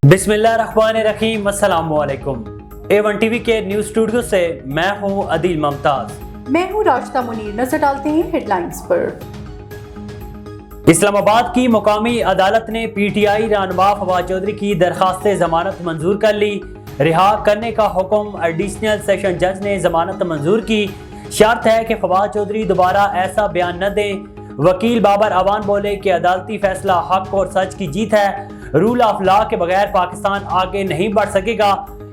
बिस्मिल्लाहिर्रहमानिर्रहीम, अस्सलाम वालेकुम। A1 टीवी के न्यूज़ स्टूडियो से मैं हूं अदील मुमताज। मैं हूं राशिदा मुनीर। नजर डालते हैं हेडलाइंस पर। इस्लामाबाद की मुकामी अदालत ने PTI रहनुमा फवाद चौधरी की दरखास्त जमानत मंजूर कर ली। रिहा करने का हुक्म एडिशनल सेशन जज ने जमानत मंजूर की। शर्त है कि फवाद चौधरी दोबारा ऐसा बयान न दें। वकील बाबर अवान बोले कि अदालती फैसला हक और सच की जीत है। रूल ऑफ लॉ के बगैर पाकिस्तान आगे नहीं बढ़ सकेगा।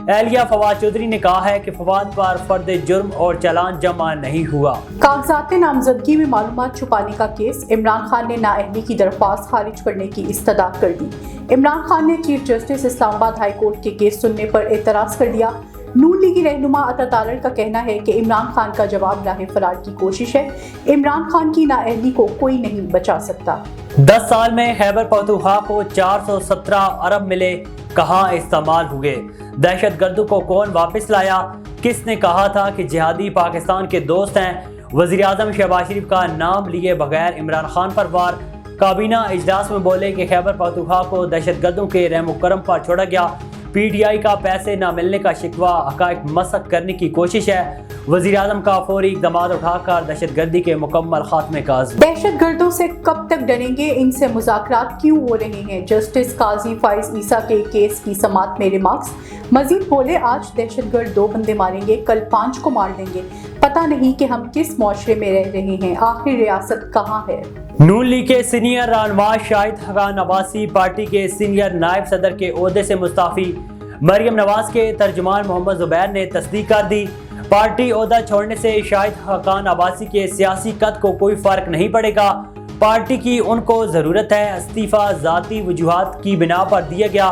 एहलिया फवाद चौधरी ने कहा है कि फवाद पर फर्द जुर्म और चालान जमा नहीं हुआ। कागजात नामजदगी में मालूमात छुपाने का केस, इमरान खान ने नाअहली की दरख्वास्त खारिज करने की इस्तदा कर दी। इमरान खान ने chief justice Islamabad high court के केस सुनने पर एतराज कर दिया। नून लीगी रहनुमा अता तारड़ का कहना है कि इमरान खान का जवाब राह फरार की कोशिश है। इमरान खान की नाअहली को कोई नहीं बचा सकता। 10 साल में खैबर पख्तूनख्वा को 417 अरब मिले, कहाँ इस्तेमाल हुए? दहशत गर्दों को कौन वापस लाया? किसने कहा था कि जिहादी पाकिस्तान के दोस्त हैं? वज़ीर आज़म शहबाज शरीफ का नाम लिए बगैर इमरान खान पर वार। काबीना इजलास में बोले कि खैबर पख्तूनख्वा को दहशत गर्दों के रहम करम पर छोड़ा गया। PTI का पैसे न मिलने का शिकवा हक़ाइक़ मसक करने की कोशिश है। वज़ीर आज़म का फौरी इक़दाम उठाकर दहशत गर्दी के मुकम्मल खात्मे का अज़्म। दहशत गर्दों से कब तक डरेंगे? इनसे मुज़ाकरात क्यों हो रहे हैं? जस्टिस काजी फाइज ईसा के केस की समाअत में रिमार्क्स। मजीद बोले, आज दहशत गर्द 2 बंदे मारेंगे, कल 5 को मार देंगे। पता नहीं कि हम किस मुआशरे में रह रहे हैं। आखिर रियासत कहाँ है? नून लीग के सीनियर रहनुमा शाहिद हकान अब्बासी पार्टी के सीनियर नायब सदर के ओहदे से मुस्ताफी। मरियम नवाज के तर्जुमान मोहम्मद जुबैर ने तस्दीक कर दी। पार्टी ओहदा छोड़ने से शाहिद हकान अब्बासी के सियासी कद को कोई फर्क नहीं पड़ेगा। पार्टी की उनको जरूरत है। इस्तीफा जाती वजूहात की बिना पर दिया गया।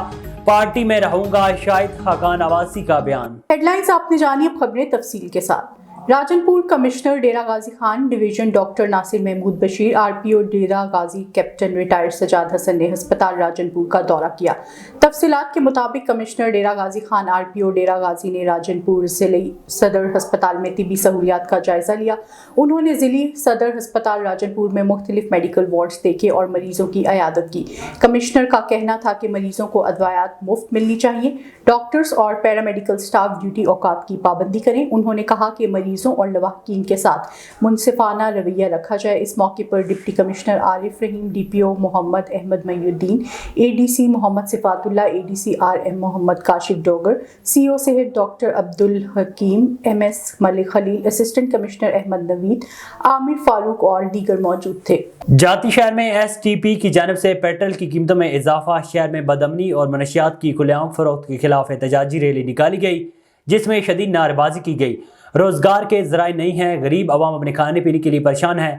पार्टी में रहूंगा, शाहिद हकान अब्बासी का बयान। हेडलाइंस आपने जानी, अब खबरें तफसील के साथ। Rajanpur commissioner Dera Ghazi Khan division doctor Nasir Mahmood Bashir, RPO Dera Ghazi captain retired Sajjad Hassan ने अस्पताल राजनपुर का दौरा किया। तफसीलात के मुताबिक कमिश्नर डेरा गाजी खान RPO डेरा गाजी ने राजनपुर जिले सदर अस्पताल में तिबी सहूलियात का जायजा लिया। उन्होंने जिले सदर अस्पताल राजनपुर में मुख्तलिफ मेडिकल वार्ड्स देखे और मरीजों की अयादत की। कमिश्नर का कहना था कि मरीजों को अदवायात मुफ्त मिलनी चाहिए। डॉक्टर्स और पैरामेडिकल स्टाफ ड्यूटी औकात की पाबंदी करें। उन्होंने कहा कि मरीजों और लवाहकीन के साथ मुनसिफाना रवैया रखा जाए। इस मौके पर deputy commissioner Arif Rahim, DPO Mohammad Ahmad Moinuddin, ADC Mohammad Sifatullah, ADC RM Mohammad Kashif Dogar, CO सेहत doctor Abdul Hakeem, MS Malik Khalil, assistant commissioner Ahmad Naveed, Aamir Farooq और दीगर मौजूद थे। जाती शहर में STP की जानिब से पेट्रोल की कीमतों में इजाफा, शहर में बदअमनी और मनशियात की खुलेआम फरोख्त के खिलाफ एहतजाजी रैली निकाली गई, जिसमें शदीद नारेबाजी की गई। रोजगार के ज़राए नहीं हैं, गरीब आवाम अपने खाने पीने के लिए परेशान है।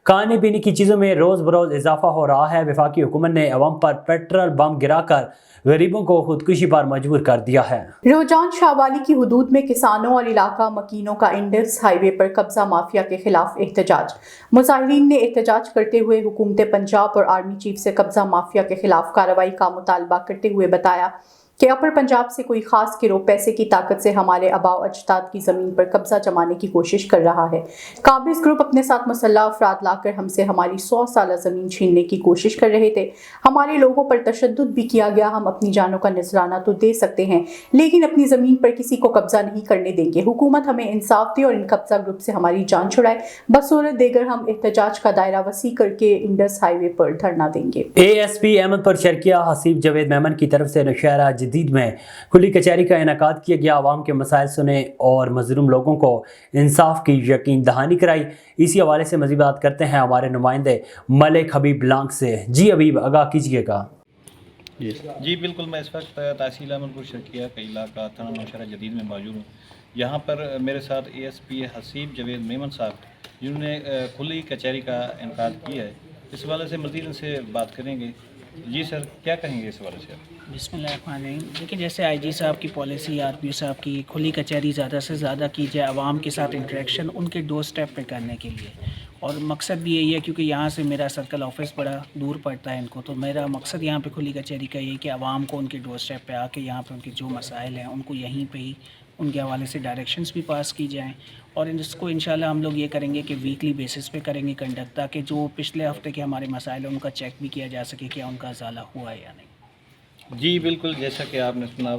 खाने पीने की चीज़ों में रोज़ बरोज़ इजाफा हो रहा है। वफाकी हुकूमत ने अवाम पर पेट्रोल बम गिराकर गरीबों को खुदकुशी पर मजबूर कर दिया है। रोजान शाहवाली की हुदूद में किसानों और इलाका मकीनों का इंडस हाईवे पर कब्जा माफिया के खिलाफ एहतजाज। मुजाहिरीन ने एहतजाज करते हुए हुकूमत पंजाब और आर्मी चीफ से कब्जा माफिया के खिलाफ कार्रवाई का मुतालबा करते हुए बताया कि अपर पंजाब से कोई खास गिरोह पैसे की ताकत से हमारे आबाओ अजदाद की ज़मीन पर कब्जा जमाने की कोशिश कर रहा है। काबिज ग्रुप अपने साथ मुसल्लह अफराद लाकर हमसे हमारी 100 साल ज़मीन छीनने की कोशिश कर रहे थे। हमारे लोगों पर तशद्दुद भी किया गया। हम अपनी जानों का नजराना तो दे सकते हैं, लेकिन अपनी ज़मीन पर किसी को कब्जा नहीं करने देंगे। हुकूमत हमें इंसाफ दे और इन कब्जा ग्रुप से हमारी जान छुड़ाए। बसूरत देगर हम एहतजाज का दायरा वसी करके इंडस हाईवे पर धरना देंगे। ASP अहमदपुर शर्किया हसीब जावेद मेमन की तरफ से नौशहरा जदीद में खुली कचहरी का इनेकाद किया गया। आवाम के मसाइल सुने और मजलूम लोगों को इंसाफ की यकीन दहानी कराई। इसी हवाले से मज़ीद बात करते हैं हमारे नुमाइंदे मलिक हबीब लांग से। जी हबीब, आगाह कीजिएगा। जी बिल्कुल, मैं इस वक्त तहसील अहमदपुर शर्किया का इलाका थाना नौशहरा जदीद में मौजूद हूँ। यहाँ पर मेरे साथ ASP हसीब जावेद मेमन साहब, जिन्होंने खुली कचहरी का इनेकाद किया है, इस हवाले से मज़ीद इनसे बात करेंगे। जी सर, क्या कहेंगे इस हवाले से? बिस्मिल्लाहिर्रहमानिर्रहीम। देखिए, जैसे IG साहब की पॉलिसी, RPO साहब की खुली कचहरी ज़्यादा से ज़्यादा की जाए, आवाम के साथ इंटरेक्शन उनके डोर स्टेप पे करने के लिए, और मकसद भी यही है क्योंकि यहाँ से मेरा सर्कल ऑफिस बड़ा दूर पड़ता है इनको, तो मेरा मकसद यहाँ पे खुली कचहरी का ये कि आवाम को उनके डोर स्टेप पे आके यहाँ पे उनके जो मसाइल हैं उनको यहीं पे ही उनके हवाले से डायरेक्शंस भी पास की जाएं, और इसको इंशाल्लाह हम लोग ये करेंगे कि वीकली बेसिस पे करेंगे कंडक्ट, ताकि जो पिछले हफ्ते के हमारे मसाइल हैं उनका चेक भी किया जा सके क्या उनका अजाला हुआ है या नहीं। जी बिल्कुल, जैसा कि आपने सुना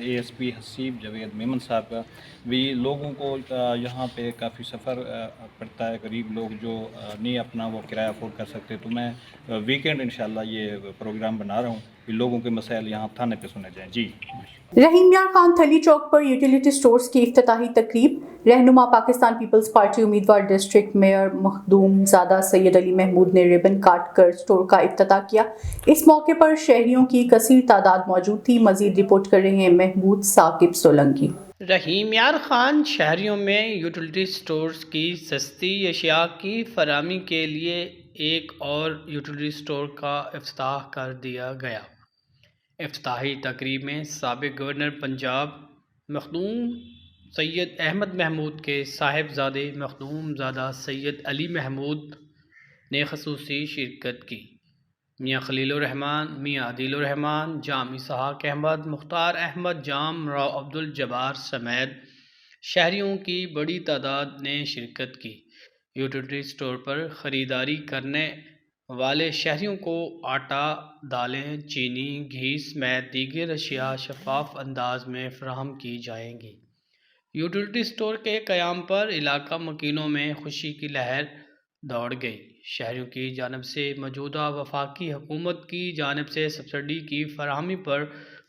ASP हसीब जवेद मेमन साहब का भी लोगों को यहाँ पे काफ़ी सफ़र पड़ता है, गरीब लोग जो नहीं अपना वो किराया अफोर्ड कर सकते, तो मैं वीकेंड इंशाल्लाह ये प्रोग्राम बना रहा हूँ कि लोगों के मसाइल यहाँ थाने पे सुने जाएँ। जी रहीम यार खान थली चौक पर यूटिलिटी स्टोर्स की इफ्तिताही तकरीब, रहनुमा पाकिस्तान पीपल्स पार्टी उम्मीदवार डिस्ट्रिक्ट मेयर मखदूम ज़ादा सैयद अली महमूद ने रिबन काट कर स्टोर का इफ्तिताह किया। इस मौके पर शहरियों की कसीर तादाद मौजूद थी। मजीद रिपोर्ट कर रहे हैं महमूद साकिब सोलंकी। रहीम यार खान शहरियों में यूटिलिटी स्टोर्स की सस्ती अशिया की फराहमी के लिए एक और यूटिलिटी स्टोर का इफ्तिताह कर दिया गया। इफ्तिताही तकरीब में साबिक गवर्नर पंजाब मखदूम सैयद अहमद महमूद के साहिबजादे मखदूम ज़ादा सैयद अली महमूद ने खसूसी शिरकत की। मियाँ खलीलुर रहमान, मियाँ आदिलुर रहमान, जाम इसहाक अहमद, मुख्तार अहमद जाम, राव अब्दुल जब्बार समेत शहरियों की बड़ी तादाद ने शिरकत की। यूटिलिटी स्टोर पर ख़रीदारी करने वाले शहरियों को आटा, दालें, चीनी, घी समेत दीगर अशिया शफाफ अंदाज में फराहम की जाएंगी। यूटिलिटी स्टोर के क़याम पर इलाका मकीनों में खुशी की लहर दौड़ गई। शहरियों की जानिब से मौजूदा वफाकी हुकूमत की जानिब से सब्सिडी की फराहमी पर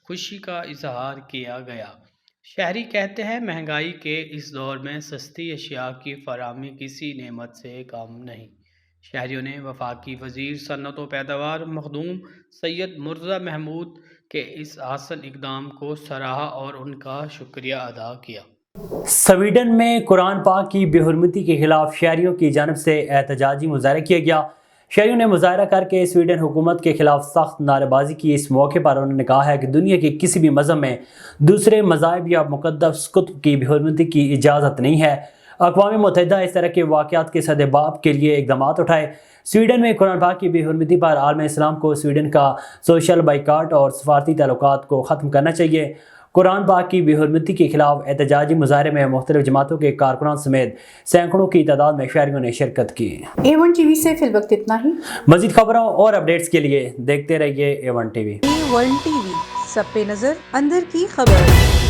खुशी का इजहार किया गया। शहरी कहते हैं महंगाई के इस दौर में सस्ती अशिया की फराहमी किसी नेमत से कम नहीं। शहरियों ने वफाकी वज़ीर सन्नत व पैदावार मखदूम सैयद मुर्तज़ा महमूद के इस हसन इक़दाम को सराहा और उनका शुक्रिया अदा किया। स्वीडन में कुरान पाक की बेहुरमती के खिलाफ शहरियों की जानब से एहतजाजी मुजाहरा किया गया। शहरियों ने मुजाहरा करके स्वीडन हुकूमत के खिलाफ सख्त नारेबाजी की। इस मौके पर उन्होंने कहा है कि दुनिया के किसी भी मज़हब में दूसरे मज़ाहिब या मुक़द्दस कुतुब की बेहुरमती की इजाज़त नहीं है। अक़वाम मुत्तहिदा इस तरह के वाक़यात के सद्बाब के लिए इक़दाम उठाए। स्वीडन में कुरान पाक की बेहुरमती पर आलम इस्लाम को स्वीडन का सोशल बाइकाट और सफारती ताल्लुकात को ख़त्म करना चाहिए। कुरान पाक की बेहुरमती के खिलाफ एहतजाजी मुजाहरे में मुख्तलिफ जमातों के कारकुनान समेत सैकड़ों की तादाद में शहरियों ने शिरकत की। A1 TV से फिल वक्त इतना ही। मज़ीद खबरों और अपडेट्स के लिए देखते रहिए A1 TV। A1 TV, सब पे नजर, अंदर की खबर।